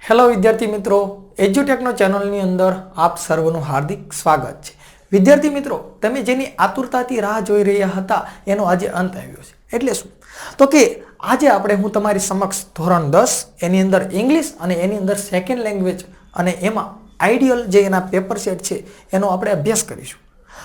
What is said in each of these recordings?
Hello વિદ્યાર્થી મિત્રો, એજ્યુટેકનો ચેનલની અંદર આપ સર્વનું હાર્દિક સ્વાગત છે. વિદ્યાર્થી મિત્રો, તમે જેની આતુરતાથી રાહ જોઈ રહ્યા હતા એનો આજે અંત આવ્યો છે. એટલે શું? તો કે આજે હું તમારી સમક્ષ ધોરણ 10 એની અંદર ઇંગ્લિશ અને એની અંદર સેકન્ડ લેંગ્વેજ અને એમાં આઈડિયલ જે એના પેપર સેટ છે એનો આપણે અભ્યાસ કરીશું.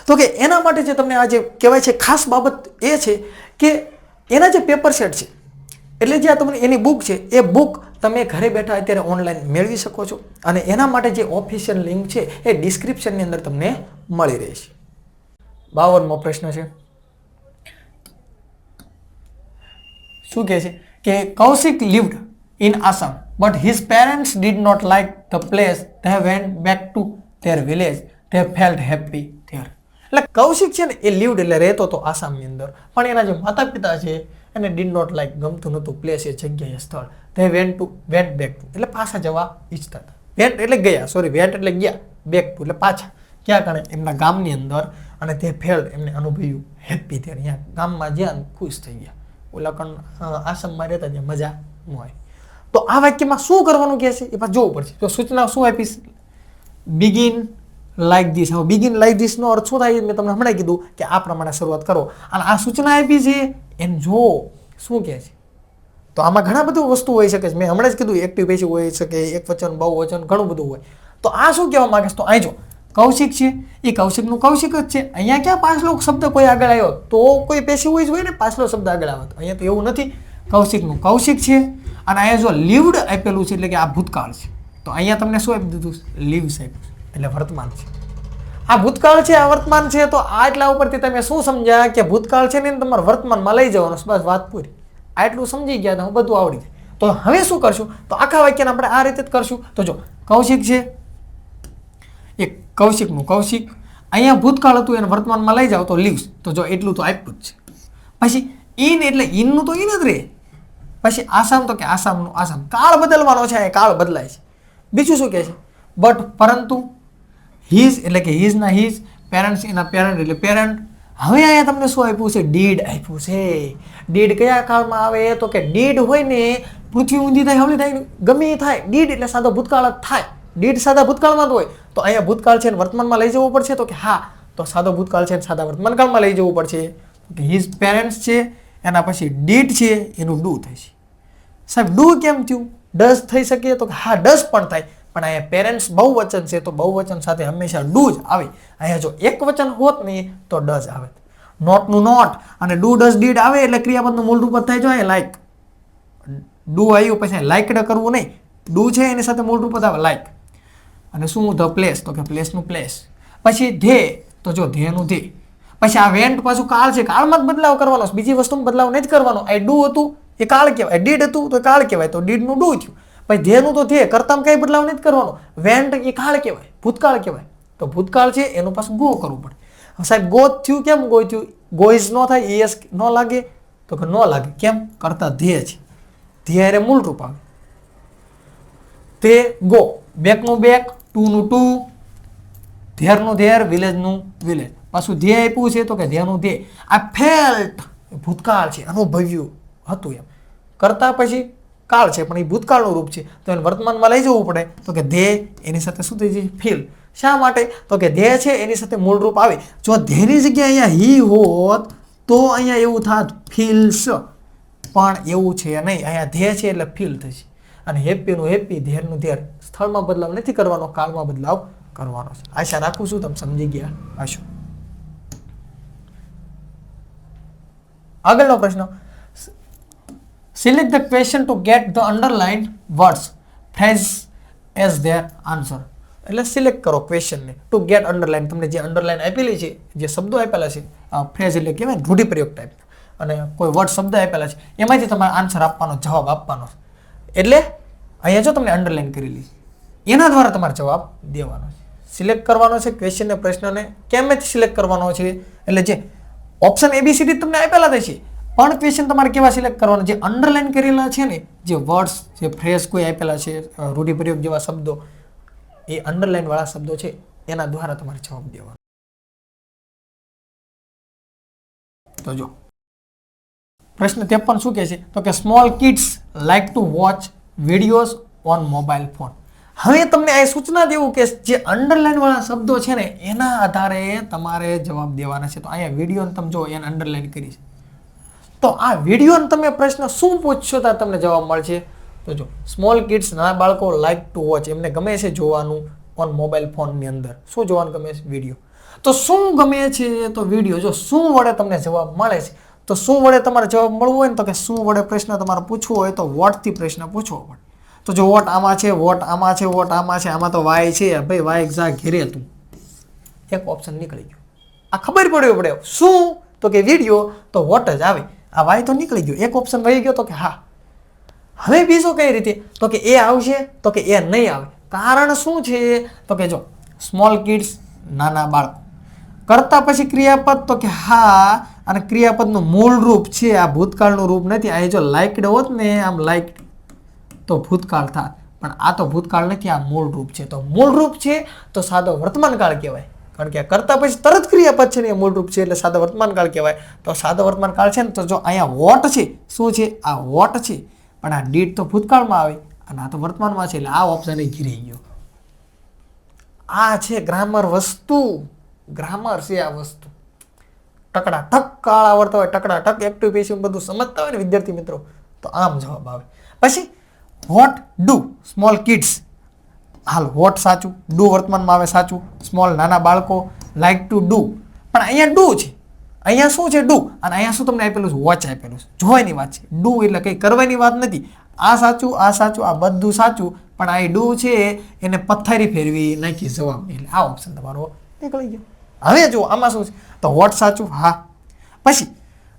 તો કે એના માટે જે તમને આજે કહેવાય છે ખાસ બાબત એ છે કે એના જે પેપર સેટ છે એટલે જે તમને એની બુક છે એ બુક તમે ઘરે બેઠા અત્યારે ઓનલાઈન મેળવી શકો છો અને એના માટે જે ઓફિશિયલ લિંક છે એ ડિસ્ક્રિપ્શનની અંદર તમને મળી રહેશે. 52મો પ્રશ્ન છે. શું કહે છે કે Kaushik lived in Assam but his parents did not like the place. They went back to their village. They felt happy there. એટલે કૌશિક છે ને એ lived એટલે રહેતો હતો આસામની અંદર, પણ એના જે માતા પિતા છે એને did not like ગમતું નહોતું પ્લેસ એ જગ્યા એ સ્થળ. They went back to એટલે પાછા જવા ઈચ્છતા હતા. went એટલે ગયા, went એટલે ગયા, back to એટલે પાછા ક્યાં કરે એમના ગામની અંદર, અને તે ફેલ્ડ એમને અનુભવ્યું હેપી ત્યારે અહીંયા ગામમાં જ્યાં ખુશ થઈ ગયા. ઓલા કણ આસામમાં રહેતા ત્યાં મજા ન હોય. તો આ વાક્યમાં શું કરવાનું કહે છે એ પાછું જોવું પડશે. તો સૂચના શું આપીશ? Begin like this. હવે બિગિન લાઈક ધીસ નો અર્થ શું થાય? મેં તમને હમણાં કીધું કે આ પ્રમાણે શરૂઆત કરો, અને આ સૂચના આપી છે એને જો શું કહે છે. તો આમાં ઘણા બધું વસ્તુ હોઈ શકે છે. મેં હમણાં જ કીધું એક્ટિવ પેસિવ હોઈ શકે, એક વચન, બહુવચન, ઘણું બધું હોય. તો આ શું કહેવા માંગે છે? તો અહીં જો કૌશિક છે એ કૌશિકનું કૌશિક જ છે. અહીંયા ક્યાં પાછલો શબ્દ કોઈ આગળ આવ્યો તો કોઈ પેસિવ જ હોય ને, પાછલો શબ્દ આગળ આવે. અહીંયા તો એવું નથી. કૌશિકનું કૌશિક છે અને અહીંયા જો લીવ્ડ આપેલું છે એટલે કે આ ભૂતકાળ છે. તો અહીંયા તમને શું આપી દીધું? લીવ્સ આપ્યું એટલે વર્તમાન છે. આ ભૂતકાળ છે, આ વર્તમાન છે. તો આટલા ઉપરથી તમે શું સમજ્યા કે ભૂતકાળ છે ને તમારે વર્તમાનમાં લઈ જવાનું, બસ વાત પૂરી. આટલું સમજી ગયા તો બધું આવડી જાય. તો હવે શું કરશું? તો આખા વાક્યને આપણે આ રીતે જ કરશું. તો જો કૌશિક છે એ કૌશિકનું કૌશિક, અહીંયા ભૂતકાળ હતું એને વર્તમાનમાં લઈ જાવ તો લીવ્સ. તો જો એટલું તો આપ્યું જ છે. પછી ઇન એટલે ઇનનું તો ઇન જ રહે. પછી આસામ તો કે આસામનું આસામ. કાળ બદલવાનો છે, કાળ બદલાય છે. બીજું શું કહે છે? બટ પરંતુ હિઝ એટલે કે હિઝના હિઝ, પેરેન્ટ્સ એના પેરેન્ટ એટલે પેરેન્ટ. હવે અહીંયા તમને શું આપ્યું છે? ડીડ આપ્યું છે. ડીડ કયા કાળમાં આવે? તો કે ડીડ હોય ને પૃથ્વી ઊંધી થાય, હવળી થાય, ગમે એ થાય, ડીડ એટલે સાદો ભૂતકાળ જ થાય. ડીડ સાદા ભૂતકાળમાં જ હોય. તો અહીંયા ભૂતકાળ છે ને વર્તમાનમાં લઈ જવું પડશે. તો કે હા, તો સાદો ભૂતકાળ છે ને સાદા વર્તમાનકાળમાં લઈ જવું પડશે. હિઝ પેરેન્ટ્સ છે એના પછી ડીડ છે એનું ડુ થશે. સાહેબ ડુ કેમ થયું? ડઝ થઈ શકે? તો હા ડઝ પણ થાય, પણ અહીંયા પેરેન્ટ્સ બહુવચન છે તો બહુવચન સાથે હંમેશા ડુ જ આવે. અહીંયા જો એક વચન હોત ને તો ડઝ આવે. નોટનું નોટ અને ડુ ડઝ ડીડ આવે એટલે ક્રિયાપદનું મૂળ રૂપ જ થાય. જો અહીંયા લાઈક ડુ આવ્યું પછી લાઈકડ કરવું નહીં. ડુ છે એની સાથે મૂળ રૂપ જ આવે લાઈક. અને શું? The place. તો કે પ્લેસનું પ્લેસ. પછી ધે. તો જો ધેનું ધે. પછી આ વેન્ટ પાછું કાળ છે, કાળમાં જ બદલાવ કરવાનો, બીજી વસ્તુમાં બદલાવ નહીં જ કરવાનો. આ ડુ હતું એ કાળ કહેવાય, ડીડ હતું તો કાળ કહેવાય, તો ડીડનું ડુ થયું. પછી ધેનું તો ધે, કરતામાં કઈ બદલાવ નહીં જ કરવાનો. વેન્ટ એ કાળ કહેવાય, ભૂતકાળ કહેવાય. તો ભૂતકાળ છે એનું પાછું ગો કરવું પડે. સાહેબ ગો થયું કેમ? ગો થયું, ગોઈઝ ન થાય, એસ ન લાગે? તો કે ન લાગે કેમ? કરતા ધે છે, ધે અરે મૂળ રૂપ આવે. તે ગો, બેકનું બેક, ટુનું ટુ, ધેરનું ધેર, વિલેજનું વિલેજ. પાછું ધ્યેય આપ્યું છે તો કે ધ્યેયનું ધ્યેય. આ ફેલ્ટ ભૂતકાળ છે, અનુભવ્યું હતું એમ. કરતા પછી કાળ છે પણ એ ભૂતકાળનું રૂપ છે તો એને વર્તમાનમાં લઈ જવું પડે. તો કે ધ્યેય એની સાથે શું થઈ જાય? ફીલ. શા માટે? તો કે ધ્યેય છે એની સાથે મૂળ રૂપ આવે. જો ધ્યેયની જગ્યાએ અહીંયા હી હોત તો અહીંયા એવું થાત ફીલ્સ, પણ એવું છે નહીં. અહીંયા ધ્યેય છે એટલે ફીલ થશે. અને હેપીનું હેપી, ધેરનું ધેર. સ્થળમાં બદલાવ નથી કરવાનો, કાળમાં બદલાવ કરવાનો છે. આશા રાખું છું તમે સમજી ગયા હશો. આગળનો પ્રશ્ન. Select the question to get the underlined words phrase as their answer. એટલે સિલેક્ટ કરો ક્વેશ્ચનને ટુ ગેટ અંડરલાઇન. તમને જે અંડરલાઇન આપેલી છે, જે શબ્દો આપેલા છે, ફ્રેઝ એટલે કહેવાય રૂઢિપ્રયોગ ટાઈપ, અને કોઈ વર્ડ શબ્દ આપેલા છે એમાંથી તમારે આન્સર આપવાનો, જવાબ આપવાનો. એટલે અહીંયા જો તમને અંડરલાઇન કરેલી એના દ્વારા તમારે જવાબ દેવાનો છે. સિલેક્ટ કરવાનો છે ક્વેશ્ચનને, પ્રશ્નને કેમથી સિલેક્ટ કરવાનો છે? એટલે જે ઓપ્શન ABCD તમને આપેલા થશે, પણ ક્વેશ્ચન તમારે કેવા સિલેક્ટ કરવાના? જે અંડરલાઇન કરેલા છે ને, જે વર્ડ્સ, જે ફ્રેઝ કોઈ આપેલા છે, રૂઢિપ્રયોગ જેવા શબ્દો, એ અંડરલાઇન વાળા શબ્દો છે એના દ્વારા તમારે જવાબ દેવાનો. તો જો પ્રશ્ન 53 શું કહે છે? તો કે small kids like to watch videos on mobile phone. હવે તમને આ સૂચના દેવું કે જે અંડરલાઈન વાળા શબ્દો છે ને એના આધારે તમારે જવાબ દેવાના છે. તો અહીંયા વિડીયોને તમે જો એને અંડરલાઈન કરી છે. તો આ વિડીયોને તમે પ્રશ્ન શું પૂછશો તો તમને જવાબ મળશે. તો જો સ્મોલ કિડ્સ, નાના બાળકો લાઈક ટુ વોચ, એમને ગમે છે જોવાનું ઓન મોબાઈલ ફોનની અંદર. શું જોવાનું ગમે છે? વિડીયો. તો શું ગમે છે? તો વિડીયો. જો શું વડે તમને જવાબ મળે છે, તો શું વડે તમારે જવાબ મળવો હોય ને તો કે શું વડે પ્રશ્ન તમારે પૂછવો હોય તો વોટથી પ્રશ્ન પૂછવો પડે. તો જો વોટ આમાં છે, વોટ આમાં છે, વોટ આમાં છે, આમાં તો વાય છે, ભાઈ વાય એક્ઝા ઘેરે તું, એક ઓપ્શન નીકળી ગયો. આ ખબર પડ્યો પડે શું તો કે વિડીયો, તો વોટ જ આવે. આ વાય તો નીકળી ગયો, એક ઓપ્શન રહી ગયો તો કે હા. હવે બીજો કઈ રીતે તો કે એ આવશે તો કે એ નહીં આવે. કારણ શું છે તો કે જો સ્મોલ કિડ્સ, નાના બાળકો, કરતા પછી ક્રિયાપદ તો કે હા, અને ક્રિયાપદનું મૂળ રૂપ છે આ ભૂતકાળનું રૂપ નથી. આ જો લાઇક્ડ હોત ને આમ લાઇક્ડ તો ભૂતકાળ થાય, પણ આ તો ભૂતકાળ નથી, આ મૂળ રૂપ છે. તો મૂળ રૂપ છે તો સાદો વર્તમાનકાળ કહેવાય, કારણ કે કરતા પછી તરત ક્રિયાપદ છે ને એ મૂળ રૂપ છે એટલે સાદો વર્તમાનકાળ કહેવાય. તો સાદો વર્તમાનકાળ છે ને તો જો અહીંયા વોટ છે, શું છે? આ વોટ છે, પણ આ ડીડ તો ભૂતકાળમાં આવે અને આ તો વર્તમાનમાં છે એટલે આ ઓપ્શન એ ઘીરી ગયો. આ છે ગ્રામર વસ્તુ, ગ્રામર છે આ વસ્તુ. ટકડા ટક કાળ આવડતા હોય, ટકડા ટક એક્ટિવ પેસિવ બધું સમજતા હોય ને વિદ્યાર્થી મિત્રો, તો આમ જવાબ આવે. પછી વોટ ડુ સ્મોલ કિડ્સ, હાલ વોટ સાચું, ડુ વર્તમાનમાં આવે સાચું, સ્મોલ નાના બાળકો લાઈક ટુ ડુ, પણ અહીંયા ડુ છે, અહીંયા શું છે? ડુ. અને અહીંયા શું તમને આપેલું છે? વોચ આપેલું છે. જોવાની વાત છે. ડુ એટલે કંઈ કરવાની વાત નથી. આ સાચું, આ સાચું, આ બધું સાચું, પણ આ ડુ છે એને પથ્થરી ફેરવી નાખી જવાબ, એટલે આ ઓપ્શન તમારો નીકળી ગયો. હવે જો આમાં શું છે તો વોટ સાચું, હા. પછી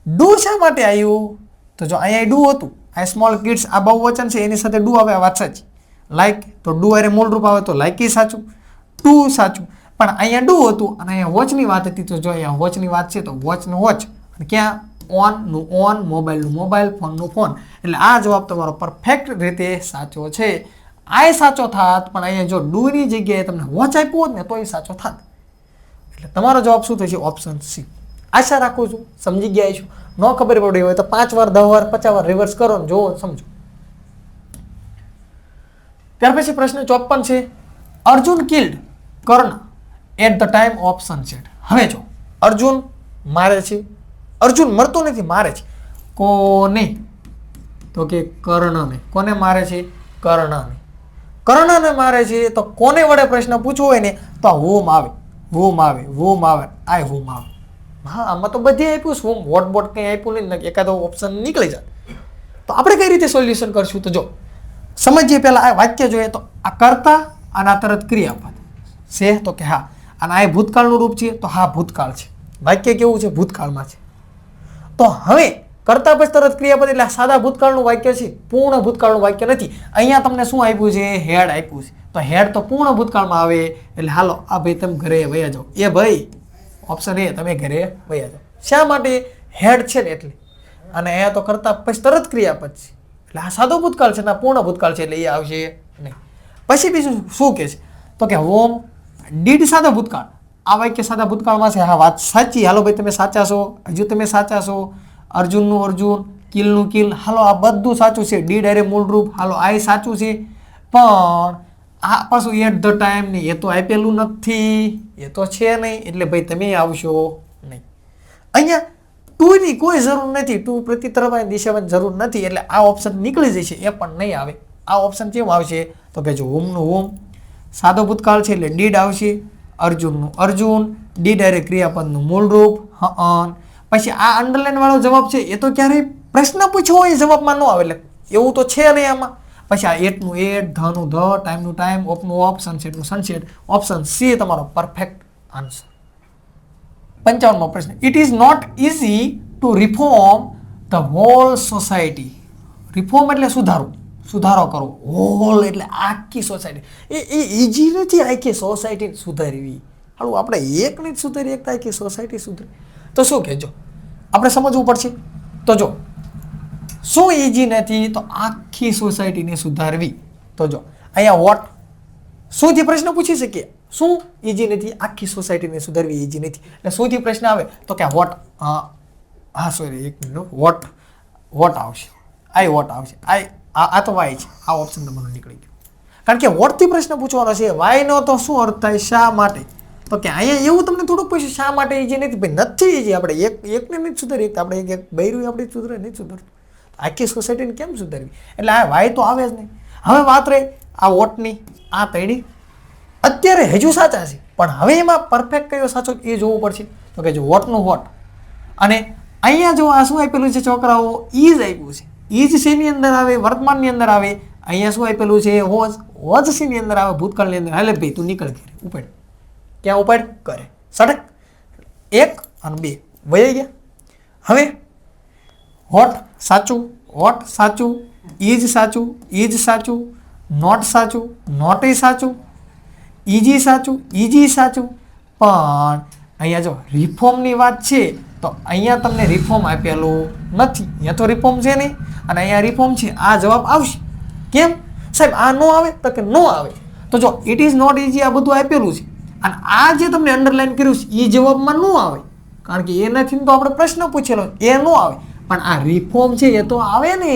ડુ શા માટે આવ્યું તો જો અહીંયા ડુ હતું, આ સ્મોલ કિડ્સ આ બહુવચન છે એની સાથે ડુ આવે, આ વાત સાચી. લાઈક તો ડુ અરે મૂળ રૂપ આવે તો લાઈક એ સાચું, ટુ સાચું, પણ અહીંયા ડુ હતું અને અહીંયા વોચની વાત હતી. તો જો અહીંયા વોચની વાત છે તો વોચનું વોચ, અને ક્યાં? ઓનનું ઓન, મોબાઈલનું મોબાઈલ, ફોનનું ફોન. એટલે આ જવાબ તમારો પરફેક્ટ રીતે સાચો છે. આ સાચો થાત, પણ અહીંયા જો ડુની જગ્યાએ તમને વોચ આપ્યું હોત ને તો એ સાચો થાત. એટલે તમારો જવાબ શું થશે? Option C. આશા રાખું છું સમજી ગયા છો. ન ખબર પડી હોય તો 5 વાર 10 વાર 50 વાર રિવર્સ કરો ને જોવો સમજો. ત્યાર પછી પ્રશ્ન 54 છે, Arjun killed Karna at the time of sunset. હવે જો અર્જુન મારે છે, અર્જુન મરતો નથી, મારે છે. કોને? તો કે કર્ણને. કોને મારે છે? કર્ણને. કર્ણને મારે છે તો કોને વડે પ્રશ્ન પૂછવો હોય ને તો આ હોમ આવે, હોમ આવે, હોમ આવે, આ હોમ આવે. હા, આમાં તો બધી આપ્યું છે, હોમ વોટ બોટ કંઈ આપ્યું નહીં, એકાદો ઓપ્શન નીકળી જાય. તો આપણે કઈ રીતે સોલ્યુશન કરશું? તો જો સમજીએ પહેલા આ વાક્ય જોઈએ તો આ કરતા અને આ તરત ક્રિયાપદ છે તો કે હા, અને આ ભૂતકાળનું રૂપ છે તો હા ભૂતકાળ છે. વાક્ય કેવું છે? ભૂતકાળમાં છે. તો હવે કરતા પછી તરત ક્રિયાપદ એટલે સાદા ભૂતકાળનું વાક્ય છે, પૂર્ણ ભૂતકાળનું વાક્ય નથી. અહીંયા તમને શું આપ્યું છે? હેડ આપ્યું છે. તો હેડ તો પૂર્ણ ભૂતકાળમાં આવે એટલે હાલો આ ભાઈ તમે ઘરે વયા જાઓ. એ ભાઈ ઓપ્શન એ, તમે ઘરે વયા જાઓ. શા માટે? હેડ છે ને એટલે. અને અહીંયા તો કરતા પછી તરત ક્રિયાપદ છે એટલે આ સાદો ભૂતકાળ છે ને પૂર્ણ ભૂતકાળ છે એટલે એ આવશે નહીં. પછી બીજું શું કહે છે તો કે હોમ ડીડ સાદા ભૂતકાળ. આ વાક્ય સાદા ભૂતકાળમાં છે, હા વાત સાચી. હાલો ભાઈ તમે સાચા છો, હજુ તમે સાચા છો. અર્જુનનું અર્જુન, કિલનું કિલ, હાલો આ બધું સાચું છે. ડીડ અરે મૂળ રૂપ, હાલો આ સાચું છે. પણ આ પાછું એટ ધ ટાઈમ નહીં, એ તો આપેલું નથી, એ તો છે નહીં, એટલે ભાઈ તમે આવશો નહીં. અહીંયા ટુની કોઈ જરૂર નથી, ટુ પ્રતિતરફની દિશામાં જરૂર નથી, એટલે આ ઓપ્શન નીકળી જશે, એ પણ નહીં આવે. આ ઓપ્શન કેમ આવશે તો કે જો હોમનું હોમ, સાદો ભૂતકાળ છે એટલે ડીડ આવશે. અર્જુનનું અર્જુન, ડીડ અરે ક્રિયાપદનું મૂળ રૂપ, હન. પછી આ અંડરલાઈન વાળો જવાબ છે એ તો ક્યારેય પ્રશ્ન પૂછ્યો હોય જવાબમાં ન આવે, એટલે એવું તો છે નહીં આમાં. પછી આ એટનું એટ, ધનું ધ, ટાઈમનું ટાઈમ, ઓફનું ઓફ, સનસેટનું સનસેટ. ઓપ્શન સી તમારો પરફેક્ટ આન્સર. 55મો પ્રશ્ન, it is not easy to reform the whole society. Reform એટલે સુધારવું, સુધારો કરવો. હોલ એટલે આખી સોસાયટી. એ ઇઝી નથી આખી સોસાયટી સુધારવી. હાલું આપણે એક નહીં સુધારી એકતા આખી સોસાયટી સુધરી તો શું કહેજો? આપણે સમજવું પડશે. તો જો શું ઇઝી નથી તો આખી સોસાયટીને સુધારવી. તો જો અહીંયા વોટ શુંથી પ્રશ્ન પૂછી શકીએ, શું ઇઝી નથી? આખી સોસાયટીને સુધારવી ઇઝી નથી. એટલે શુંથી પ્રશ્ન આવે તો કે વોટ, હા સોરી એક મિનિટ, વોટ આવશે, આઈ વોટ આવશે, આ તો વાય છે. આ ઓપ્શન તમારો નીકળી ગયો. કારણ કે વોટથી પ્રશ્ન પૂછવાનો છે. વાયનો તો શું અર્થ થાય? શા માટે. તો કે અહીંયા એવું તમને થોડુંક પૂછ્યું શા માટે ઈજી નથી. ભાઈ નથી ઈજી. આપણે એકને નહીં સુધારી આપણે એક બૈરું આપણે સુધરે નહીં સુધરતું. આખી સોસાયટીને કેમ સુધારવી? એટલે આ વાય તો આવે જ નહીં. હવે વાત રહી આ વોટની. આ તૈડી અત્યારે હજુ સાચા છે, પણ હવે એમાં પરફેક્ટ કયો સાચો એ જોવું પડશે. તો કે જો વોટનું વોટ અને અહીંયા જો આ શું આપેલું છે છોકરાઓ? ઈજ આપ્યું છે. ઈજ શેની અંદર આવે? વર્તમાનની અંદર આવે. અહીંયા શું આપેલું છે? વોઝ. વોઝ શેની અંદર આવે? ભૂતકાળની અંદર. હાલે ભાઈ તું નીકળ ઘરે ઉપાડ. ક્યાં ઉપાડ? કરે. સડક 1 અને 2 વહી ગયા. હવે વોટ સાચું, વોટ સાચું, ઈજ સાચું, ઈજ સાચું, નોટ સાચું, નોટ એ સાચું, ઈજી સાચું, ઈજી સાચું. પણ અહીંયા જો રિફોર્મની વાત છે તો અહીંયા તમને રિફોર્મ આપેલું નથી. અહીંયા તો રિફોર્મ છે નહીં અને અહીંયા રિફોર્મ છે. આ જવાબ આવશે. કેમ સાહેબ આ નો આવે? તો કે નો આવે. તો જો ઇટ ઇઝ નોટ ઈઝી આ બધું આપેલું છે અને આ જે તમને અંડરલાઈન કર્યું છે એ જવાબમાં નો આવે, કારણ કે એનાથી તો આપણે પ્રશ્ન પૂછેલો એ નો આવે. પણ આ રિફોર્મ છે એ તો આવે ને.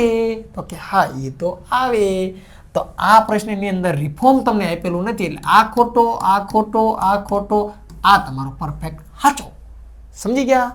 તો કે હા એ તો આવે. તો આ પ્રશ્નની અંદર રિફોર્મ તમને આપેલું નથી એટલે આ ખોટો, આ ખોટો, આ ખોટો, આ તમારો પરફેક્ટ સાચો. સમજી ગયા?